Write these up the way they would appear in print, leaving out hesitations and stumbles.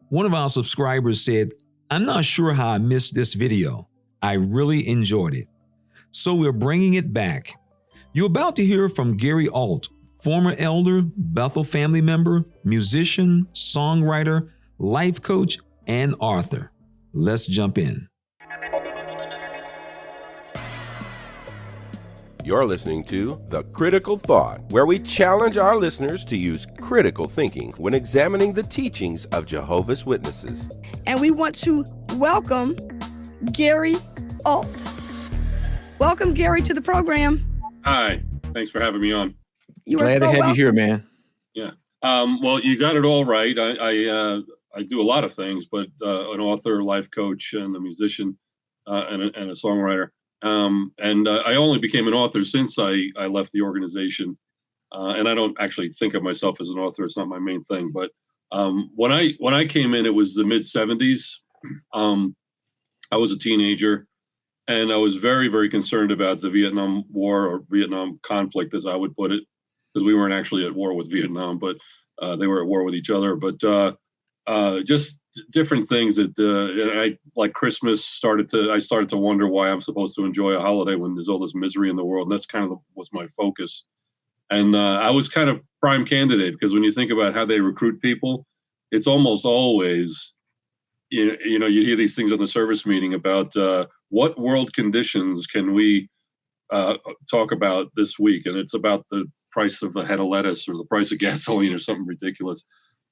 One of our subscribers said, "I'm not sure how I missed this video. I really enjoyed it." So we're bringing it back. You're about to hear from Gary Alt, former elder, Bethel family member, musician, songwriter, life coach, and author. Let's jump in. You're listening to The Critical Thought, where we challenge our listeners to use critical thinking when examining the teachings of Jehovah's Witnesses. And we want to welcome Gary Alt. Welcome, Gary, to the program. Hi. Thanks for having me on. Glad to have you here, man. Yeah. Well, you got it all right. I do a lot of things, but an author, life coach, and a musician, and a songwriter. I only became an author since I left the organization. And I don't actually think of myself as an author. It's not my main thing. But when I came in, it was the mid 70s. I was a teenager, and I was very, very concerned about the Vietnam War, or Vietnam conflict, as I would put it, because we weren't actually at war with Vietnam, but they were at war with each other. But just different things that I, like Christmas, I started to wonder why I'm supposed to enjoy a holiday when there's all this misery in the world. And that's kind of was my focus. And I was kind of prime candidate, because when you think about how they recruit people, it's almost always, you hear these things on the service meeting about what world conditions can we talk about this week. And it's about the price of a head of lettuce or the price of gasoline or something ridiculous.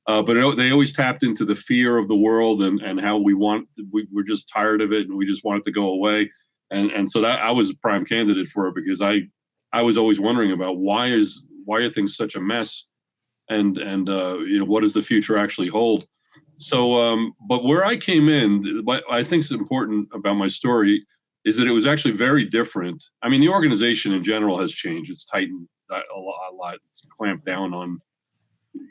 But they always tapped into the fear of the world and how we're just tired of it and we just want it to go away. And so that I was a prime candidate for it, because I was always wondering about why are things such a mess, and what does the future actually hold? So, but where I came in, what I think is important about my story is that it was actually very different. I mean, the organization in general has changed. It's tightened a lot. It's clamped down on,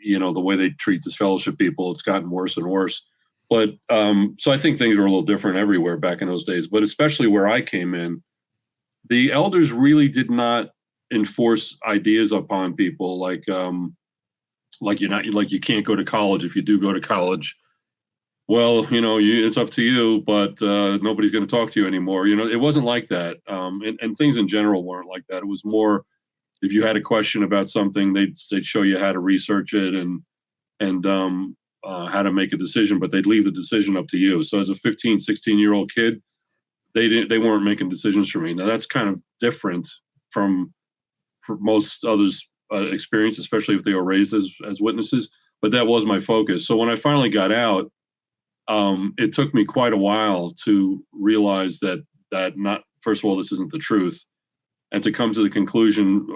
the way they treat disfellowship people. It's gotten worse and worse. But so I think things were a little different everywhere back in those days. But especially where I came in, the elders really did not enforce ideas upon people like you can't go to college. If you do go to college, well, it's up to you, but nobody's going to talk to you anymore. It wasn't like that. And things in general weren't like that. It was more, if you had a question about something, they'd show you how to research it and how to make a decision, but they'd leave the decision up to you. So as a 15, 16-year-old kid, they weren't making decisions for me. Now that's kind of different from most others' experience, especially if they were raised as witnesses. But that was my focus. So when I finally got out, it took me quite a while to realize that not, first of all, this isn't the truth, and to come to the conclusion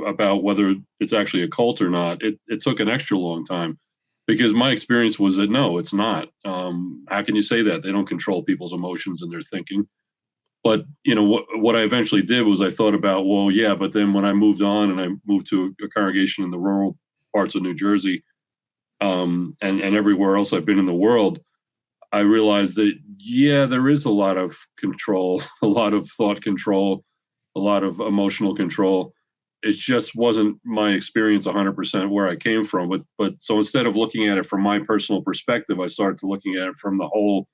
about whether it's actually a cult or not. It took an extra long time, because my experience was that no, it's not. How can you say that? They don't control people's emotions and their thinking. But what I eventually did was I thought about, well, yeah, but then when I moved on and I moved to a congregation in the rural parts of New Jersey, and everywhere else I've been in the world, I realized that, yeah, there is a lot of control, a lot of thought control, a lot of emotional control. It just wasn't my experience 100% where I came from. But so instead of looking at it from my personal perspective, I started looking at it from the whole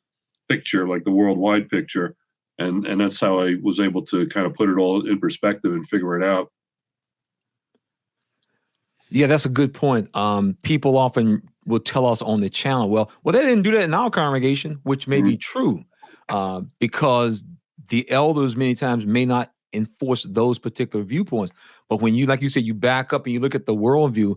picture, like the worldwide picture. And that's how I was able to kind of put it all in perspective and figure it out. Yeah, that's a good point. People often will tell us on the channel, well, they didn't do that in our congregation, which may be true, because the elders many times may not enforce those particular viewpoints. But when you, like you said, you back up and you look at the worldview,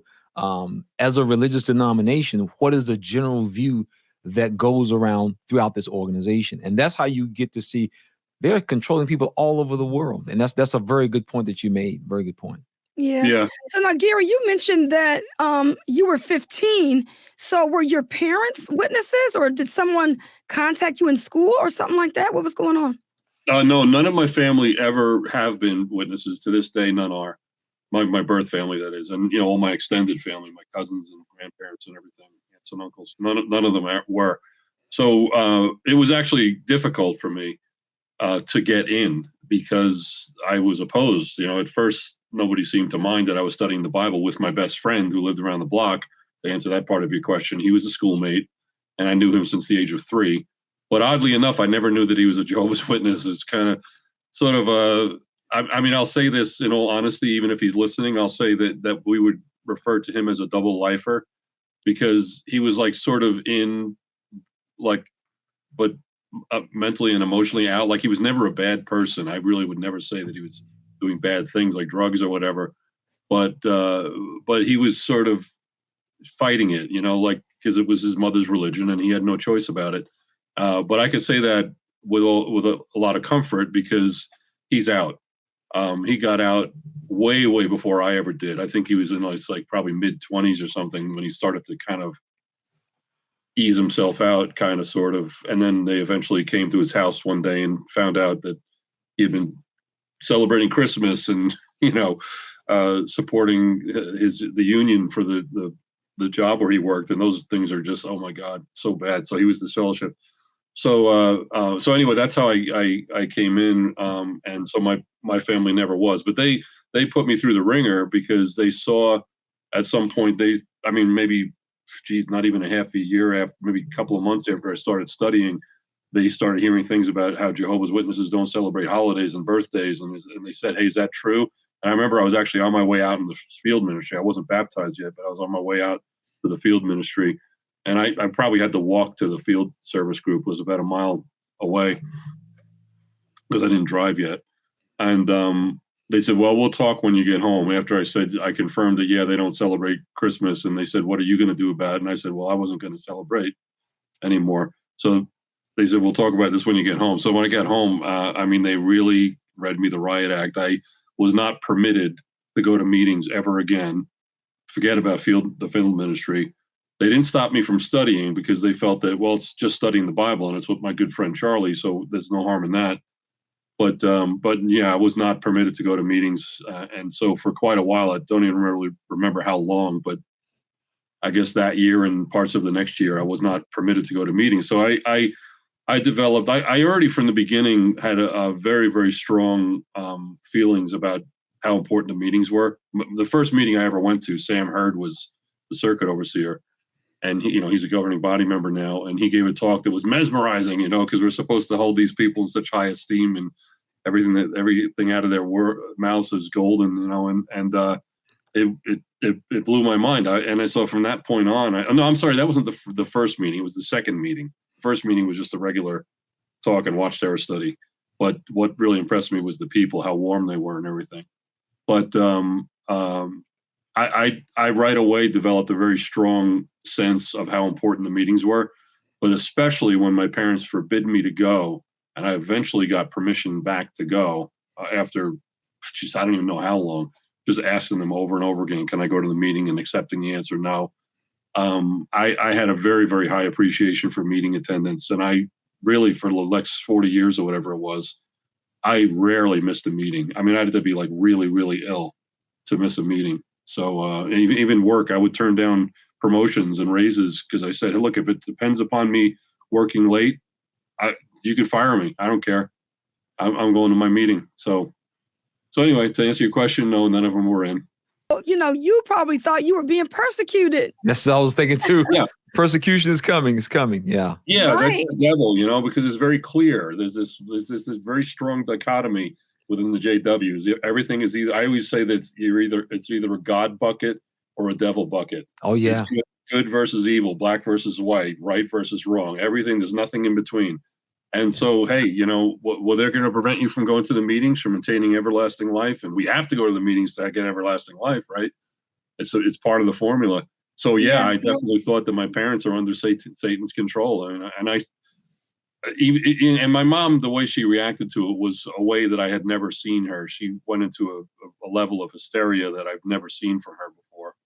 as a religious denomination, what is the general view that goes around throughout this organization? And that's how you get to see they're controlling people all over the world. And that's a very good point that you made. Very good point. Yeah. So now, Gary, you mentioned that you were 15. So were your parents witnesses, or did someone contact you in school or something like that? What was going on? No, none of my family ever have been witnesses. To this day, none are. My birth family, that is. And, all my extended family, my cousins and grandparents and everything, aunts and uncles, none of them were. So it was actually difficult for me to get in, because I was opposed. At first, nobody seemed to mind that I was studying the Bible with my best friend who lived around the block. To answer that part of your question, he was a schoolmate. and I knew him since the age of 3. But oddly enough, I never knew that he was a Jehovah's Witness. It's kind of sort of I mean, I'll say this in all honesty, even if he's listening, I'll say that we would refer to him as a double lifer, because he was like sort of in like, but mentally and emotionally out. Like, he was never a bad person. I really would never say that he was doing bad things like drugs or whatever, but he was sort of fighting it, you know, like, because it was his mother's religion and he had no choice about it. But I could say that with a lot of comfort, because he's out. He got out way before I ever did. I think he was in like probably mid-20s or something when he started to kind of ease himself out, kind of, sort of. And then they eventually came to his house one day and found out that he had been celebrating Christmas and, you know, supporting the union for the job where he worked. And those things are just, oh my God, so bad. So he was disfellowshipped. So anyway, that's how I came in. And so my family never was, but they put me through the ringer because they saw at some point maybe, geez, not even a half a year after, maybe a couple of months after I started studying, they started hearing things about how Jehovah's Witnesses don't celebrate holidays and birthdays. And they said, hey, is that true? And I remember I was actually on my way out in the field ministry. I wasn't baptized yet, but I was on my way out to the field ministry. And I probably had to walk to the field service group. It was about a mile away because I didn't drive yet. And they said, well, we'll talk when you get home. After I confirmed that, yeah, they don't celebrate Christmas. And they said, what are you going to do about it? And I said, well, I wasn't going to celebrate anymore. So they said, we'll talk about this when you get home. So when I got home, they really read me the riot act. I was not permitted to go to meetings ever again. Forget about the field ministry. They didn't stop me from studying because they felt that, well, it's just studying the Bible and it's with my good friend Charlie, so there's no harm in that. But yeah, I was not permitted to go to meetings, and so for quite a while, I don't even really remember how long, but I guess that year and parts of the next year, I was not permitted to go to meetings. So I developed. I already from the beginning had a very, very strong feelings about how important the meetings were. The first meeting I ever went to, Sam Hurd was the circuit overseer. And he's a governing body member now, and he gave a talk that was mesmerizing, because we're supposed to hold these people in such high esteem, and everything out of their mouths is golden, and it blew my mind. I saw from that point on. I'm sorry, that wasn't the first meeting; it was the second meeting. The first meeting was just a regular talk and watchtower study. But what really impressed me was the people, how warm they were, and everything. But I right away developed a very strong sense of how important the meetings were, but especially when my parents forbid me to go, and I eventually got permission back to go after, I don't even know how long, just asking them over and over again, can I go to the meeting, and accepting the answer no. I had a very, very high appreciation for meeting attendance, and I really, for the next 40 years or whatever it was, I rarely missed a meeting. I had to be like really, really ill to miss a meeting. So even work, I would turn down promotions and raises because I said, hey, look, if it depends upon me working late, you can fire me. I don't care. I'm going to my meeting. So anyway, to answer your question, no, none of them were in. Well, you probably thought you were being persecuted. That's what I was thinking too. Yeah. Persecution is coming. It's coming. Yeah. Yeah, Right. That's the devil, because it's very clear. There's this very strong dichotomy within the JWs. Everything is either, I always say that it's either a God bucket or a devil bucket. Oh yeah. It's good versus evil, black versus white, right versus wrong. Everything, there's nothing in between. And so, hey, well, they're going to prevent you from going to the meetings, from attaining everlasting life. And we have to go to the meetings to get everlasting life, right? It's part of the formula. So yeah, I definitely thought that my parents are under Satan's control. And my mom, the way she reacted to it was a way that I had never seen her. She went into a level of hysteria that I've never seen from her before.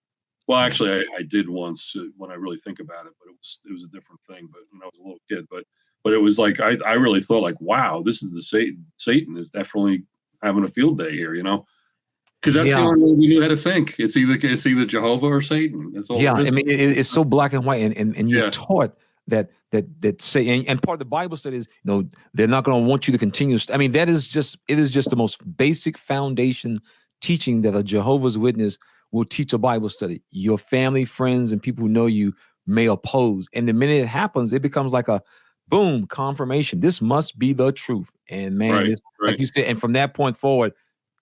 Well, actually, I did once when I really think about it, but it was a different thing. But when I was a little kid, but it was like I really thought like, wow, this is the Satan. Satan is definitely having a field day here, because that's the only way we knew how to think. It's either Jehovah or Satan. That's all. Yeah, it's so black and white, and you're taught that say, and part of the Bible study is, they're not going to want you to continue. That is just the most basic foundation teaching that a Jehovah's Witness will teach a Bible study. Your family, friends, and people who know you may oppose. And the minute it happens, it becomes like a boom, confirmation. This must be the truth. And man, Right, like you said, and from that point forward,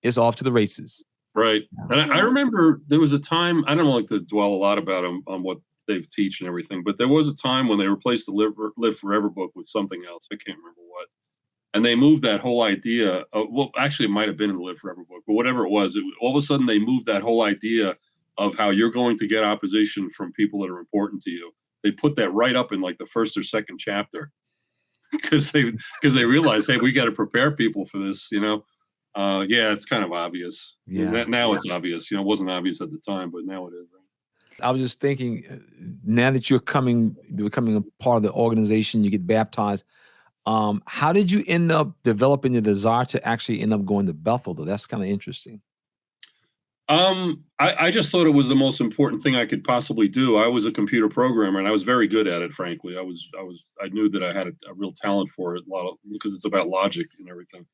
it's off to the races. Right. And I remember there was a time, I don't like to dwell a lot about them on what they've teach and everything, but there was a time when they replaced the Live Forever book with something else. I can't remember what. And they moved that whole idea of, well, actually it might have been in the Live Forever book, but whatever it was, all of a sudden they moved that whole idea of how you're going to get opposition from people that are important to you. They put that right up in like the first or second chapter because they realized, hey, we got to prepare people for this, you know. Yeah, it's kind of obvious. Yeah. Now it's obvious. You know, it wasn't obvious at the time, but now it is. Right? I was just thinking, now that you're becoming a part of the organization, you get baptized. How did you end up developing the desire to actually end up going to Bethel, though? That's kind of interesting. I just thought it was the most important thing I could possibly do. I was a computer programmer and I was very good at it, frankly. I knew that I had a real talent for it, because it's about logic and everything.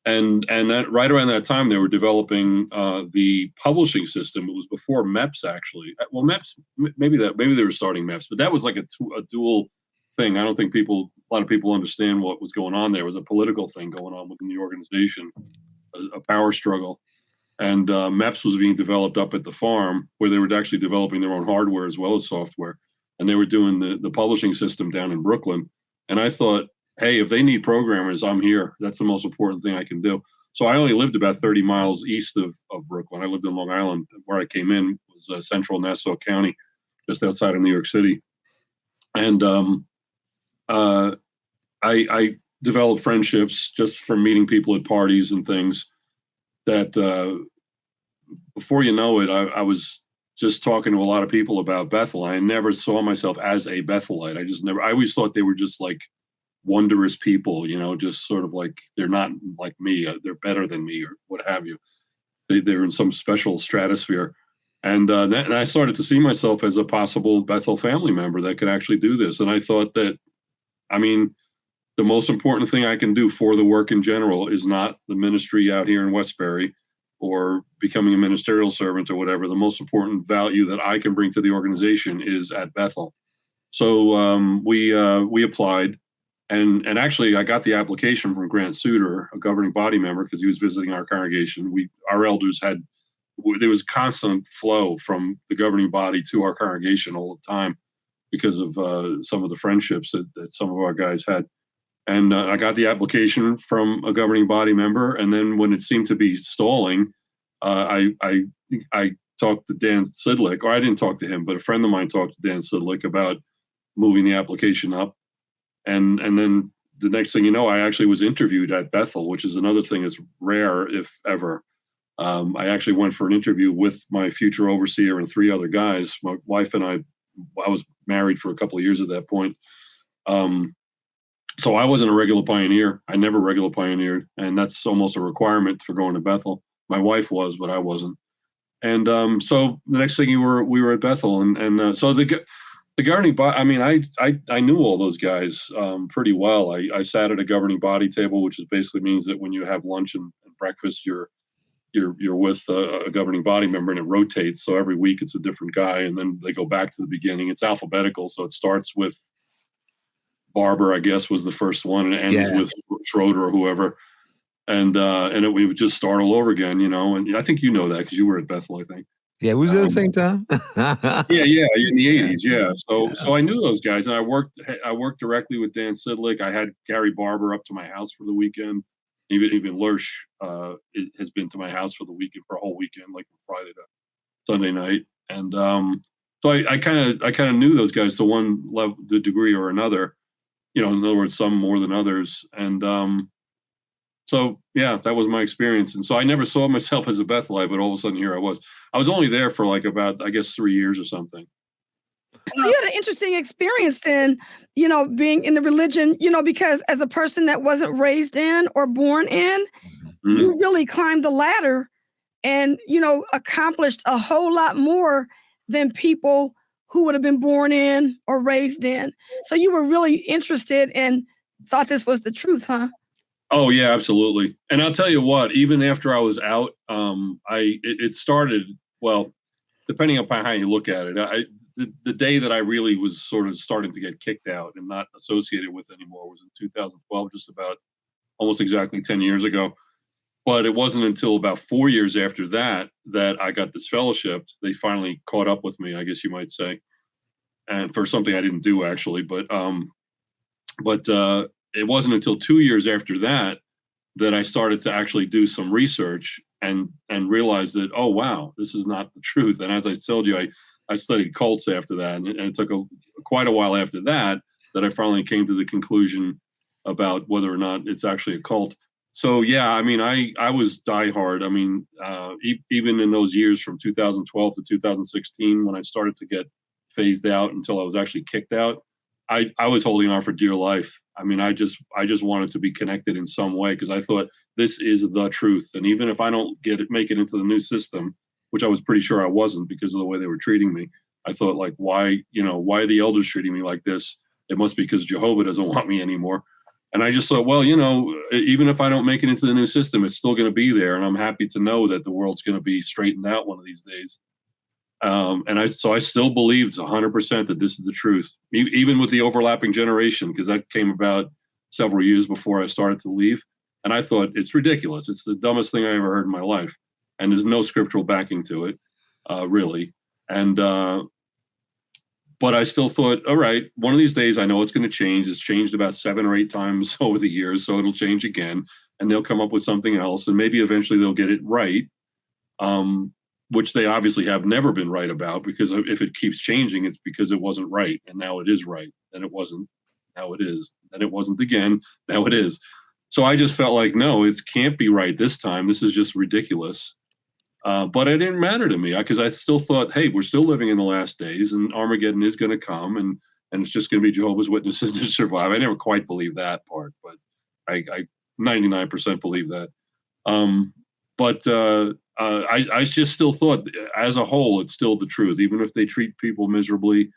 And that right around that time, they were developing the publishing system. It was before MEPS, actually. Well, MEPS, maybe they were starting MEPS, but that was like a dual thing. I don't think a lot of people understand what was going on there. It was a political thing going on within the organization, a power struggle. And MEPS was being developed up at the farm, where they were actually developing their own hardware as well as software. And they were doing the publishing system down in Brooklyn. And I thought, hey, if they need programmers, I'm here. That's the most important thing I can do. So I only lived about 30 miles east of Brooklyn. I lived in Long Island. Where I came in was central Nassau County, just outside of New York City. And I developed friendships just from meeting people at parties and things that before you know it, I was just talking to a lot of people about Bethel. I never saw myself as a Bethelite. I always thought they were just like wondrous people, you know, just sort of like, they're not like me, they're better than me or what have you. They're in some special stratosphere. And I started to see myself as a possible Bethel family member that could actually do this. And I thought that, I mean, the most important thing I can do for the work in general is not the ministry out here in Westbury or becoming a ministerial servant or whatever. The most important value that I can bring to the organization is at Bethel. So we applied. And actually, I got the application from Grant Suter, a governing body member, because he was visiting our congregation. Our elders there was constant flow from the governing body to our congregation all the time because of some of the friendships that some of our guys had. And I got the application from a governing body member. And then when it seemed to be stalling, I talked to Dan Sidlick, or I didn't talk to him, but a friend of mine talked to Dan Sidlick about moving the application up. And then the next thing you know, I actually was interviewed at Bethel, which is another thing that's rare, if ever. I actually went for an interview with my future overseer and 3 other guys. My wife and I was married for a couple of years at that point. So I wasn't a regular pioneer. I never regular pioneered. And that's almost a requirement for going to Bethel. My wife was, but I wasn't. And so the next thing we were at Bethel. And so the governing body, I mean, I knew all those guys pretty well. I sat at a governing body table, which basically means that when you have lunch and breakfast, you're with a governing body member, and it rotates. So every week it's a different guy, and then they go back to the beginning. It's alphabetical, so it starts with Barber, I guess, was the first one, and it ends with Schroeder or whoever. And we would just start all over again, you know. And I think you know that because you were at Bethel, I think. Yeah, we was at the same time. yeah, in the 80s, yeah. So I knew those guys, and I worked directly with Dan Sidlick. I had Gary Barber up to my house for the weekend. Even Lurch has been to my house for the weekend, for a whole weekend, like from Friday to Sunday night. And so I kind of knew those guys to one level, the degree or another. You know, in other words, some more than others. And so yeah, that was my experience. And so I never saw myself as a Bethelite, but all of a sudden here I was. I was only there for like about, I guess, 3 years or something. So you had an interesting experience then, you know, being in the religion, you know, because as a person that wasn't raised in or born in, you really climbed the ladder and, you know, accomplished a whole lot more than people who would have been born in or raised in. So you were really interested and thought this was the truth, huh? Oh yeah, absolutely. And I'll tell you what, even after I was out, it started, well, depending upon how you look at it, the day that I really was sort of starting to get kicked out and not associated with anymore was in 2012, just about almost exactly 10 years ago. But it wasn't until about 4 years after that that I got disfellowshipped. They finally caught up with me, I guess you might say, and for something I didn't do actually. But it wasn't until 2 years after that that I started to actually do some research and realized that, oh wow, this is not the truth. And as I told you, I studied cults after that, and it took quite a while after that I finally came to the conclusion about whether or not it's actually a cult. So yeah, I mean, I was diehard. I mean, even in those years from 2012 to 2016, when I started to get phased out until I was actually kicked out, I was holding on for dear life. I mean, I just wanted to be connected in some way because I thought this is the truth. And even if I don't make it into the new system, which I was pretty sure I wasn't because of the way they were treating me, I thought like, why are the elders treating me like this? It must be because Jehovah doesn't want me anymore. And I just thought, well, even if I don't make it into the new system, it's still going to be there. And I'm happy to know that the world's going to be straightened out one of these days. So I still believed 100% that this is the truth, even with the overlapping generation, because that came about several years before I started to leave. And I thought it's ridiculous. It's the dumbest thing I ever heard in my life. And there's no scriptural backing to it, really. And, but I still thought, all right, one of these days I know it's going to change. It's changed about 7 or 8 times over the years. So it'll change again and they'll come up with something else. And maybe eventually they'll get it right. Which they obviously have never been right about, because if it keeps changing, it's because it wasn't right. And now it is right. Then it wasn't. Now it is. Then it wasn't again. Now it is. So I just felt like, no, it can't be right this time. This is just ridiculous. But it didn't matter to me because I still thought, hey, we're still living in the last days and Armageddon is going to come and it's just going to be Jehovah's Witnesses that survive. I never quite believed that part, but I 99% believe that. I just still thought, as a whole, it's still the truth. Even if they treat people miserably,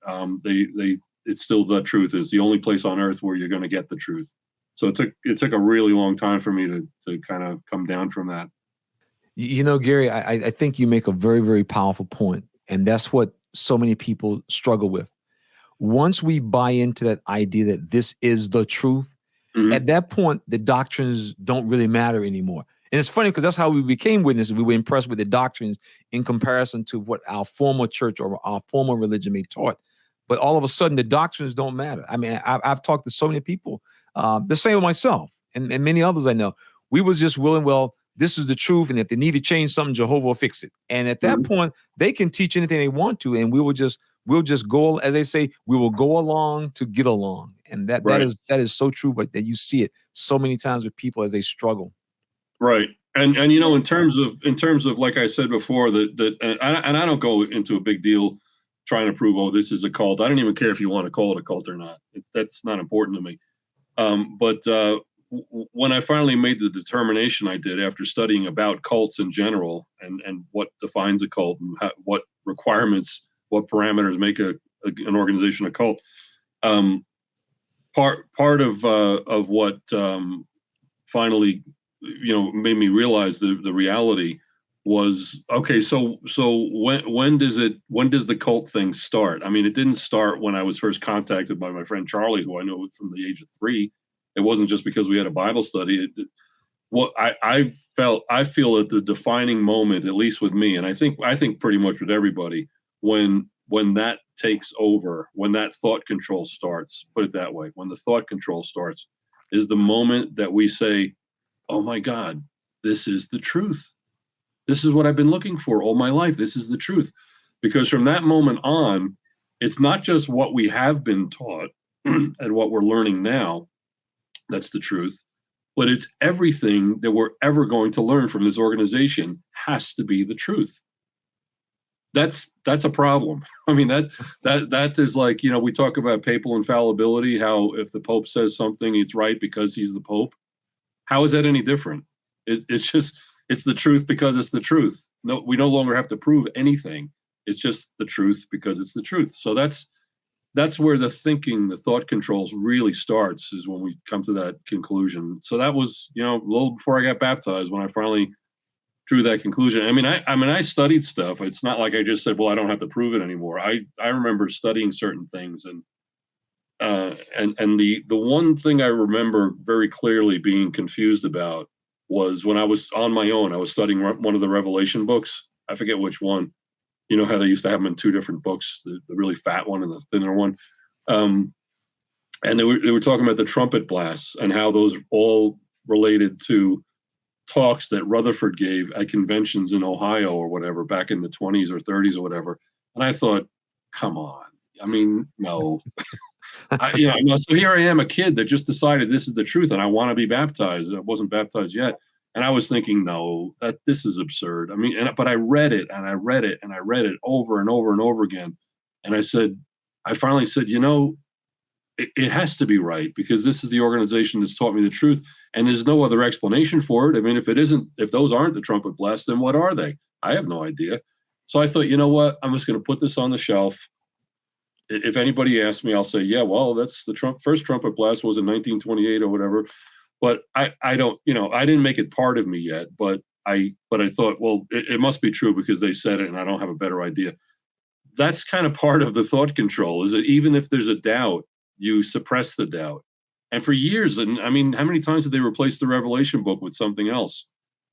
it's still the truth. It's the only place on earth where you're going to get the truth. So it took a really long time for me to kind of come down from that. Gary, I think you make a very, very powerful point, and that's what so many people struggle with. Once we buy into that idea that this is the truth, at that point, the doctrines don't really matter anymore. And it's funny because that's how we became witnesses. We were impressed with the doctrines in comparison to what our former church or our former religion may taught. But all of a sudden, the doctrines don't matter. I mean, I've talked to so many people, the same with myself and many others I know. We was just willing, well, this is the truth. And if they need to change something, Jehovah will fix it. And at that point, they can teach anything they want to. And we'll just go, as they say, we will go along to get along. And that is so true, but that you see it so many times with people as they struggle. Right. And in terms of like I said before, and I don't go into a big deal trying to prove, oh, this is a cult. I don't even care if you want to call it a cult or not. That's not important to me. But when I finally made the determination I did after studying about cults in general and what defines a cult and what requirements, what parameters make an organization a cult, part of what finally made me realize the reality was, okay, so when does the cult thing start? I mean, it didn't start when I was first contacted by my friend Charlie, who I know from the age of 3. It wasn't just because we had a Bible study. I feel that the defining moment, at least with me, and I think pretty much with everybody, when that takes over, when that thought control starts, put it that way, when the thought control starts, is the moment that we say, oh my God, this is the truth. This is what I've been looking for all my life. This is the truth. Because from that moment on, it's not just what we have been taught and what we're learning now that's the truth, but it's everything that we're ever going to learn from this organization has to be the truth. That's a problem. I mean, that is like, we talk about papal infallibility, how if the Pope says something, it's right because he's the Pope. How is that any different? It's the truth because it's the truth. No, we no longer have to prove anything. It's just the truth because it's the truth. So that's where the thought controls really starts, is when we come to that conclusion. So that was, a little before I got baptized, when I finally drew that conclusion. I studied stuff. It's not like I just said, well, I don't have to prove it anymore. I remember studying certain things, and the one thing I remember very clearly being confused about was when I was on my own. I was studying one of the Revelation books. I forget which one. You know how they used to have them in two different books, the really fat one and the thinner one. And they were talking about the trumpet blasts and how those all related to talks that Rutherford gave at conventions in Ohio or whatever back in the 20s or 30s or whatever. And I thought, come on. I mean, no. So here I am, a kid that just decided this is the truth and I want to be baptized. I wasn't baptized yet. And I was thinking, no, this is absurd. I mean, but I read it and I read it and I read it over and over and over again. And I finally said, it has to be right, because this is the organization that's taught me the truth. And there's no other explanation for it. I mean, if those aren't the trumpet blasts, then what are they? I have no idea. So I thought, you know what? I'm just going to put this on the shelf. If anybody asks me, I'll say, yeah, well, that's the first trumpet blast was in 1928 or whatever. But I don't, I didn't make it part of me yet. But I thought, well, it must be true because they said it and I don't have a better idea. That's kind of part of the thought control, is that even if there's a doubt, you suppress the doubt. And for years, and I mean, how many times did they replace the Revelation book with something else?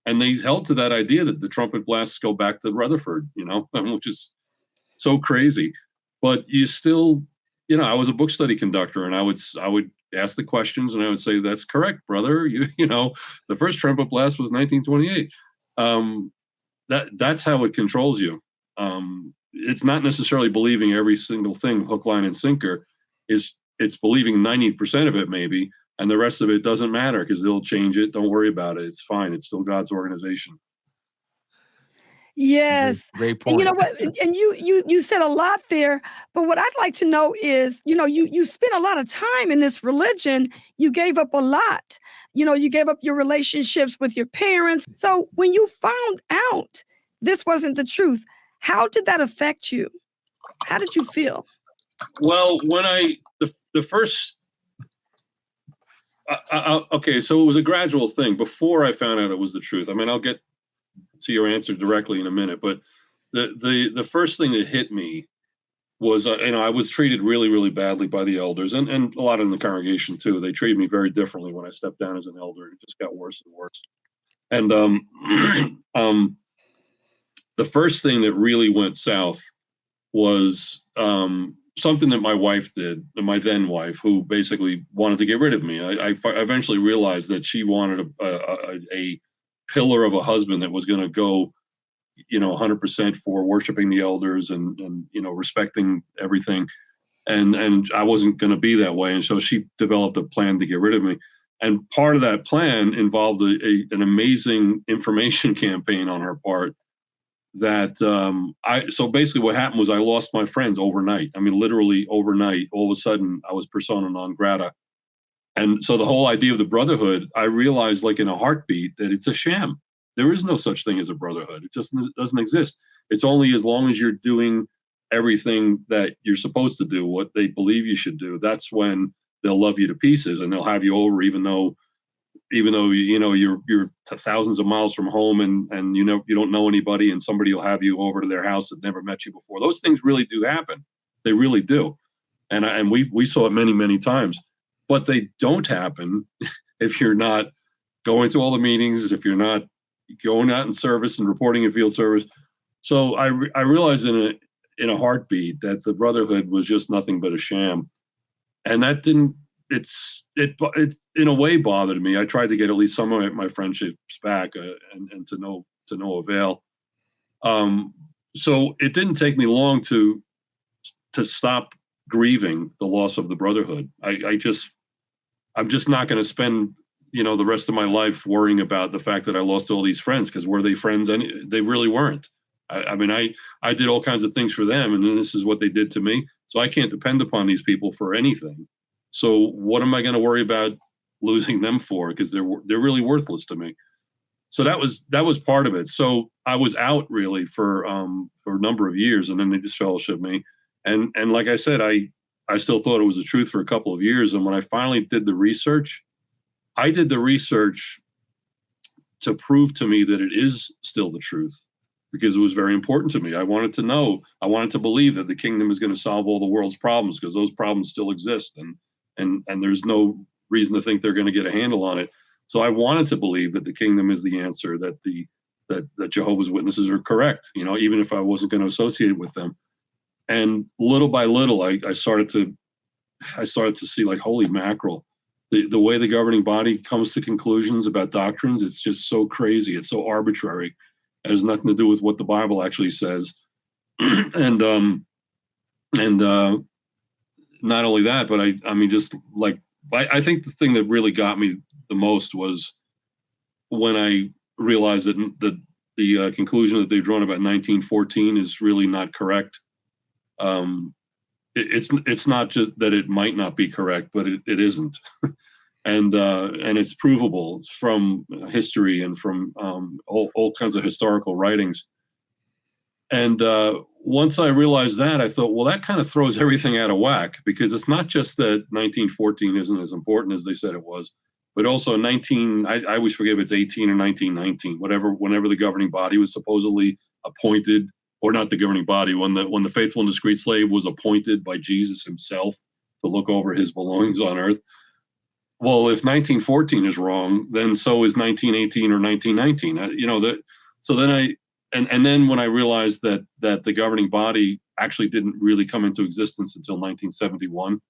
And they held to that idea that the trumpet blasts go back to Rutherford, which is so crazy. But you still, I was a book study conductor, and I would ask the questions, and I would say, "That's correct, brother. The first trumpet blast was 1928." That's how it controls you. It's not necessarily believing every single thing, hook, line, and sinker. It's believing 90% of it, maybe, and the rest of it doesn't matter because they'll change it. Don't worry about it. It's fine. It's still God's organization. Yes. Great point. And you know what? And you said a lot there, but what I'd like to know is, you spent a lot of time in this religion. You gave up a lot. You gave up your relationships with your parents. So when you found out this wasn't the truth, how did that affect you? How did you feel? Well, when the first, okay, so it was a gradual thing before I found out it was the truth. I mean, I'll get to your answer directly in a minute, but the first thing that hit me was, I was treated really, really badly by the elders and a lot in the congregation too. They treated me very differently when I stepped down as an elder. It just got worse and worse. And the first thing that really went south was something that my wife did, my then wife, who basically wanted to get rid of me. I eventually realized that she wanted a pillar of a husband that was going to go, 100% for worshiping the elders and respecting everything. And I wasn't going to be that way. And so she developed a plan to get rid of me. And part of that plan involved an amazing information campaign on her part that so basically what happened was I lost my friends overnight. I mean, literally overnight, all of a sudden I was persona non grata. And so the whole idea of the brotherhood, I realized like in a heartbeat that it's a sham. There is no such thing as a brotherhood. It just doesn't exist. It's only as long as you're doing everything that you're supposed to do, what they believe you should do. That's when they'll love you to pieces and they'll have you over, even though you're thousands of miles from home and you don't know anybody, and somebody will have you over to their house that never met you before. Those things really do happen. They really do. And we saw it many, many times. But they don't happen if you're not going to all the meetings, if you're not going out in service and reporting in field service. So I realized in a heartbeat that the brotherhood was just nothing but a sham. And that it in a way bothered me. I tried to get at least some of my friendships back and to no avail. So it didn't take me long to stop grieving the loss of the brotherhood. I'm just not going to spend, the rest of my life worrying about the fact that I lost all these friends, because were they friends? They really weren't. I mean, I did all kinds of things for them, and then this is what they did to me. So I can't depend upon these people for anything. So what am I going to worry about losing them for? Because they're really worthless to me. So that was part of it. So I was out really for a number of years, and then they disfellowshipped me. And like I said, I still thought it was the truth for a couple of years. And when I finally did the research, I did the research to prove to me that it is still the truth, because it was very important to me. I wanted to know, I wanted to believe that the kingdom is going to solve all the world's problems, because those problems still exist, and there's no reason to think they're going to get a handle on it. So I wanted to believe that the kingdom is the answer, that that Jehovah's Witnesses are correct, you know, even if I wasn't going to associate with them. And little by little, I started to see, like, holy mackerel, the way the governing body comes to conclusions about doctrines, it's just so crazy. It's so arbitrary. It has nothing to do with what the Bible actually says. and not only that, but I mean, just like, I think the thing that really got me the most was when I realized that the conclusion that they've drawn about 1914 is really not correct. It's not just that it might not be correct, but it isn't. And it's provable from history and from all kinds of historical writings. And once I realized that, I thought, well, that kind of throws everything out of whack, because it's not just that 1914 isn't as important as they said it was, but also I always forget if it's 18 or 1919, whenever the governing body was supposedly appointed, or not the governing body, when the faithful and discreet slave was appointed by Jesus himself to look over his belongings on earth. Well, if 1914 is wrong, then so is 1918 or 1919. You know, so then and then when I realized that the governing body actually didn't really come into existence until 1971,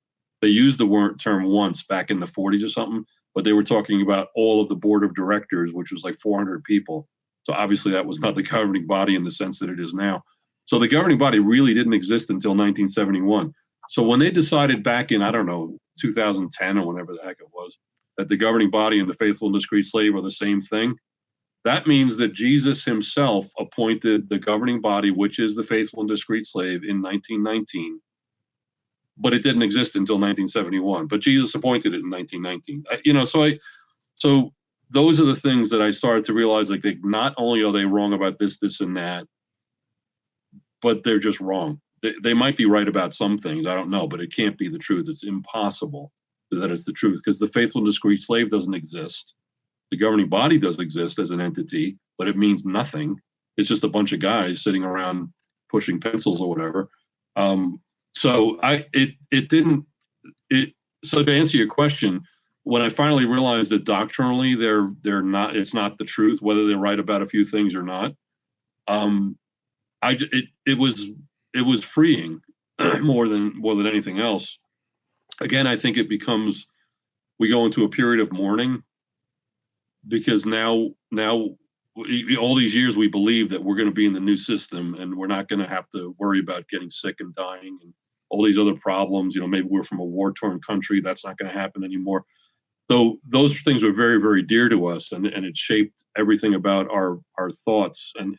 they used the term once back in the 40s or something, but they were talking about all of the board of directors, which was like 400 people. So obviously that was not the governing body in the sense that it is now. So the governing body really didn't exist until 1971. So when they decided back in, I don't know, 2010 or whenever the heck it was, that the governing body and the faithful and discreet slave are the same thing, that means that Jesus himself appointed the governing body, which is the faithful and discreet slave, in 1919. But it didn't exist until 1971. But Jesus appointed it in 1919. You know, so those are the things that I started to realize, like, not only are they wrong about this, and that, but they're just wrong. They might be right about some things, I don't know, but it can't be the truth. It's impossible that it's the truth, because the faithful and discreet slave doesn't exist. The governing body does exist as an entity, but it means nothing. It's just a bunch of guys sitting around pushing pencils or whatever. So to answer your question, when I finally realized that doctrinally it's not the truth, whether they're right about a few things or not, it was freeing more than anything else. Again, I think we go into a period of mourning, because now all these years we believe that we're going to be in the new system and we're not going to have to worry about getting sick and dying and all these other problems. You know, maybe we're from a war-torn country. That's not going to happen anymore. So those things were very, very dear to us, and it shaped everything about our thoughts and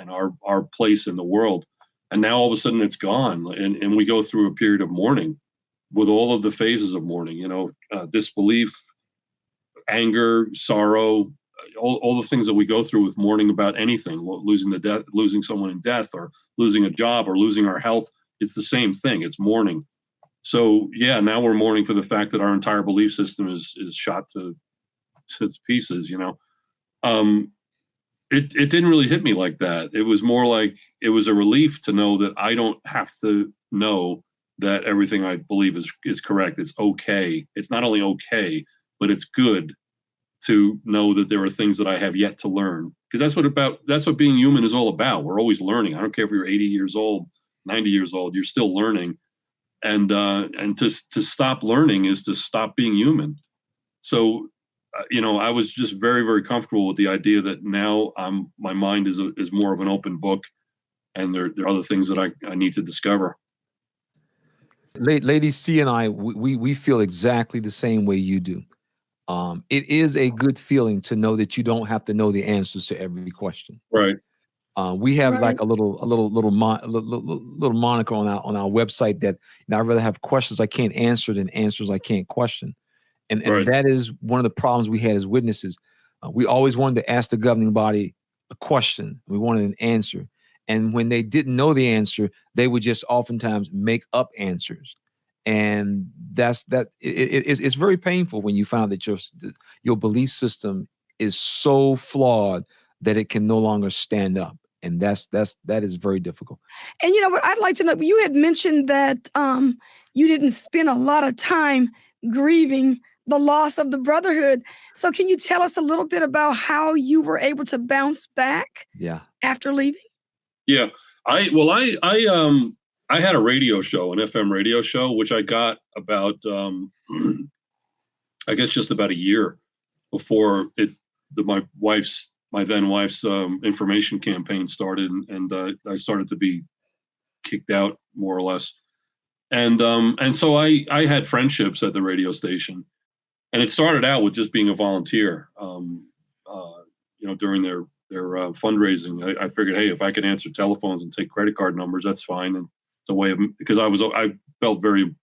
our place in the world. And now all of a sudden it's gone, and we go through a period of mourning with all of the phases of mourning, you know, disbelief, anger, sorrow, all the things that we go through with mourning about anything, losing someone in death, or losing a job, or losing our health. It's the same thing. It's mourning. So yeah, now we're mourning for the fact that our entire belief system is shot to pieces, you know. It didn't really hit me like that. It was more like it was a relief to know that I don't have to know that everything I believe is correct. It's okay. It's not only okay, but it's good to know that there are things that I have yet to learn, because that's what being human is all about. We're always learning. I don't care if you're 80 years old, 90 years old, you're still learning. And to stop learning is to stop being human. So, you know, I was just very, very comfortable with the idea that now my mind is more of an open book, and there are other things that I need to discover. Lady C and I, we feel exactly the same way you do. It is a good feeling to know that you don't have to know the answers to every question. Right. We have Right. like a little moniker on our website that, you know, I'd rather have questions I can't answer than answers I can't question. And Right. that is one of the problems we had as witnesses. We always wanted to ask the governing body a question. We wanted an answer. And when they didn't know the answer, they would just oftentimes make up answers. And it's very painful when you find that your belief system is so flawed that it can no longer stand up. And that is very difficult. And you know what? I'd like to know, you had mentioned that you didn't spend a lot of time grieving the loss of the Brotherhood. So can you tell us a little bit about how you were able to bounce back after leaving? Yeah. I had a radio show, an FM radio show, which I got about I guess just about a year before my then wife's information campaign started, and I started to be kicked out, more or less. And so I had friendships at the radio station, and it started out with just being a volunteer. During their fundraising, I figured, hey, if I can answer telephones and take credit card numbers, that's fine. And it's a way of, because I felt very,